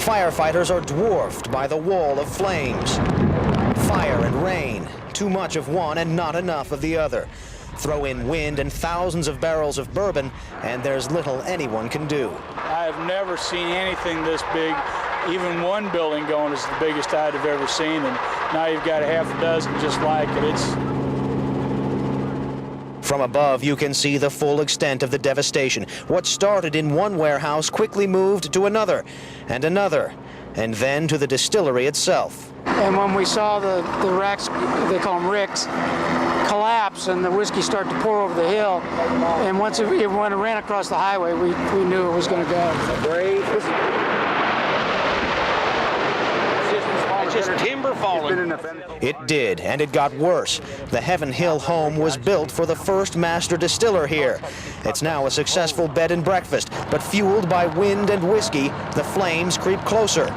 Firefighters are dwarfed by the wall of flames. Fire and rain, too much of one and not enough of the other. Throw in wind and thousands of barrels of bourbon, and there's little anyone can do. I have never seen anything this big. Even one building going is the biggest I'd have ever seen, and now you've got a half a dozen just like it. From above, you can see the full extent of the devastation. What started in one warehouse quickly moved to another, and another, and then to the distillery itself. And when we saw the racks, they call them ricks, collapse and the whiskey start to pour over the hill, and once it ran across the highway, we knew it was going to go. Just timber falling. It did, and it got worse. The Heaven Hill home was built for the first master distiller here. It's now a successful bed and breakfast, but fueled by wind and whiskey, the flames creep closer.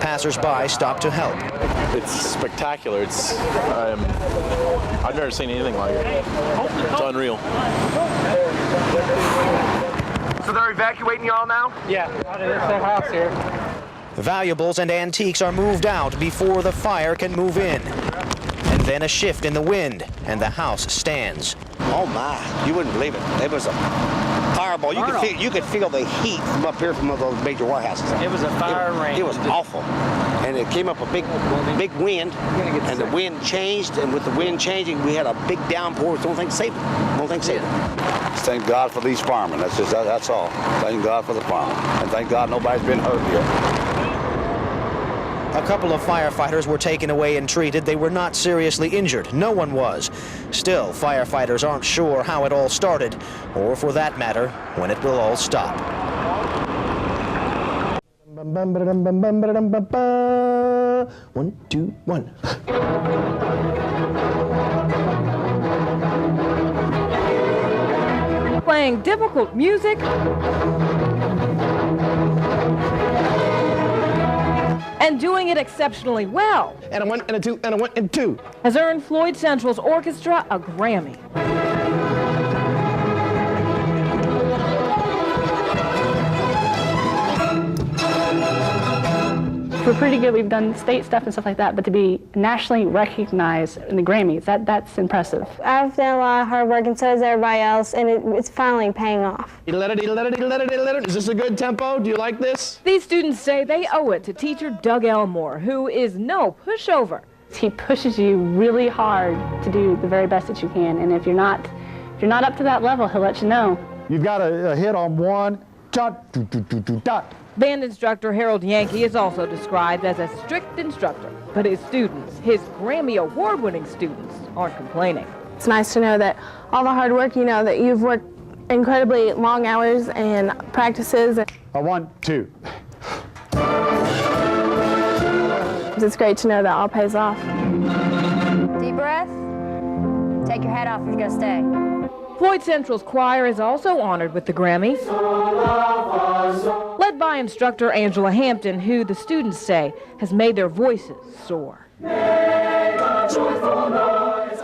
Passers-by stop to help. It's spectacular. I've never seen anything like it. It's unreal. So they're evacuating y'all now? Yeah, out of this house here. Valuables and antiques are moved out before the fire can move in. And then a shift in the wind, and the house stands. Oh my, you wouldn't believe it. It was a fireball. You could feel the heat from up here from those major warehouses. It was a fire rain. It was awful. And it came up a big wind, and the wind changed, and with the wind changing, we had a big downpour. Don't think saved it. Don't think saved it. Thank God for these firemen. That's all. Thank God for the firemen. And thank God nobody's been hurt yet. A couple of firefighters were taken away and treated. They were not seriously injured. No one was. Still, firefighters aren't sure how it all started, or for that matter, when it will all stop. 1, 2, 1. Playing difficult music and doing it exceptionally well. And a 1 and a 2 and a 1 and 2 has earned Floyd Central's orchestra a Grammy. We're pretty good. We've done state stuff and stuff like that, but to be nationally recognized in the Grammys, that's impressive. I've done a lot of hard work, and so has everybody else, and it's finally paying off. Is this a good tempo? Do you like this? These students say they owe it to teacher Doug Elmore, who is no pushover. He pushes you really hard to do the very best that you can, and if you're not up to that level, he'll let you know. You've got a hit on one, dot, dot. Band instructor Harold Yankee is also described as a strict instructor, but his students, his Grammy Award-winning students, aren't complaining. It's nice to know that all the hard work, that you've worked incredibly long hours and practices. A 1, 2. It's great to know that all pays off. Deep breath. Take your hat off if you're going to stay. Floyd Central's choir is also honored with the Grammy, led by instructor Angela Hampton, who the students say has made their voices soar.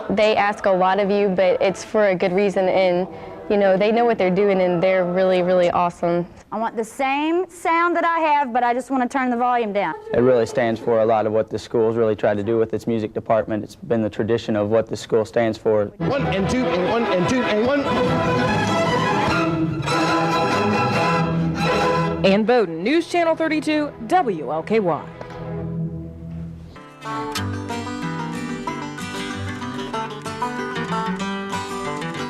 They ask a lot of you, but it's for a good reason, and they know what they're doing, and they're really, really awesome. I want the same sound that I have, but I just want to turn the volume down. It really stands for a lot of what the school's really tried to do with its music department. It's been the tradition of what the school stands for. 1 and 2 and 1 and 2 and 1. Ann Bowden, News Channel 32, WLKY.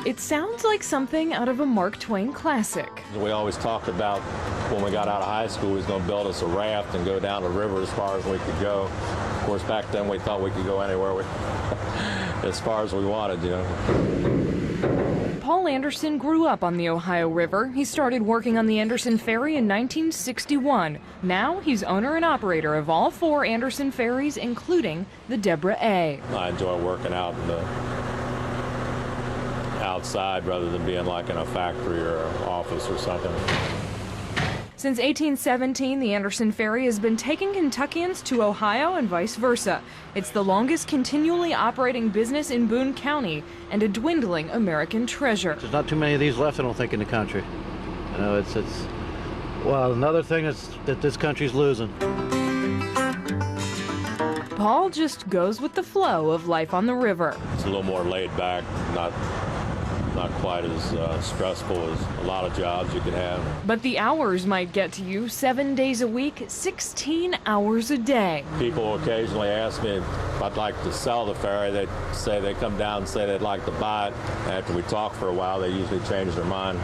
It sounds like something out of a Mark Twain classic. We always talked about when we got out of high school, we was going to build us a raft and go down the river as far as we could go. Of course, back then we thought we could go anywhere as far as we wanted, Paul Anderson grew up on the Ohio River. He started working on the Anderson Ferry in 1961. Now he's owner and operator of all 4 Anderson ferries, including the Deborah A. I enjoy working out in the outside rather than being like in a factory or an office or something. Since 1817, the Anderson Ferry has been taking Kentuckians to Ohio and vice versa. It's the longest continually operating business in Boone County and a dwindling American treasure. There's not too many of these left, I don't think, in the country. Well, another thing is that this country's losing. Paul just goes with the flow of life on the river. It's a little more laid back, not quite as stressful as a lot of jobs you could have. But the hours might get to you 7 days a week, 16 hours a day. People occasionally ask me if I'd like to sell the ferry. They say they come down and say they'd like to buy it. After we talk for a while, they usually change their mind.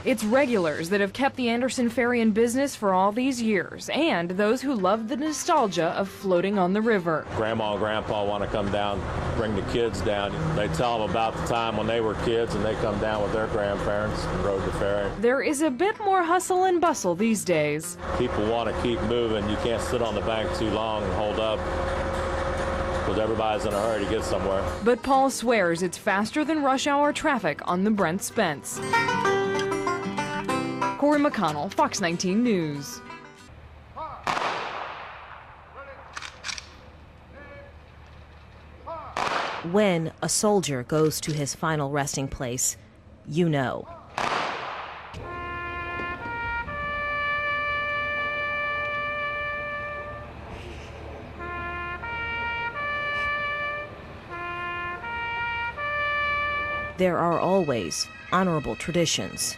It's regulars that have kept the Anderson Ferry in business for all these years, and those who love the nostalgia of floating on the river. Grandma and Grandpa want to come down, bring the kids down. They tell them about the time when they were kids and they come down with their grandparents and rode the ferry. There is a bit more hustle and bustle these days. People want to keep moving. You can't sit on the bank too long and hold up, because everybody's in a hurry to get somewhere. But Paul swears it's faster than rush hour traffic on the Brent Spence. Corey McConnell, Fox 19 News. When a soldier goes to his final resting place, you know. There are always honorable traditions.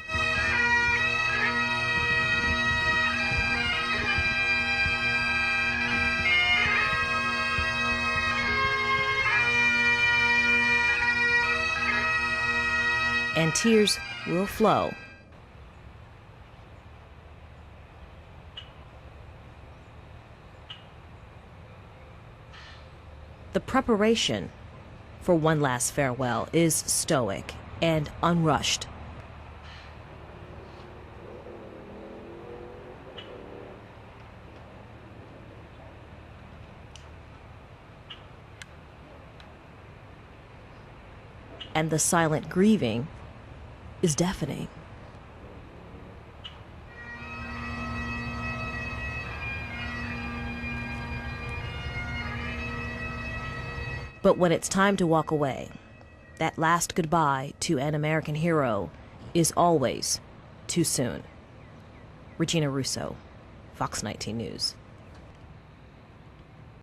And tears will flow. The preparation for one last farewell is stoic and unrushed. And the silent grieving is deafening. But when it's time to walk away, that last goodbye to an American hero is always too soon. Regina Russo, Fox 19 News.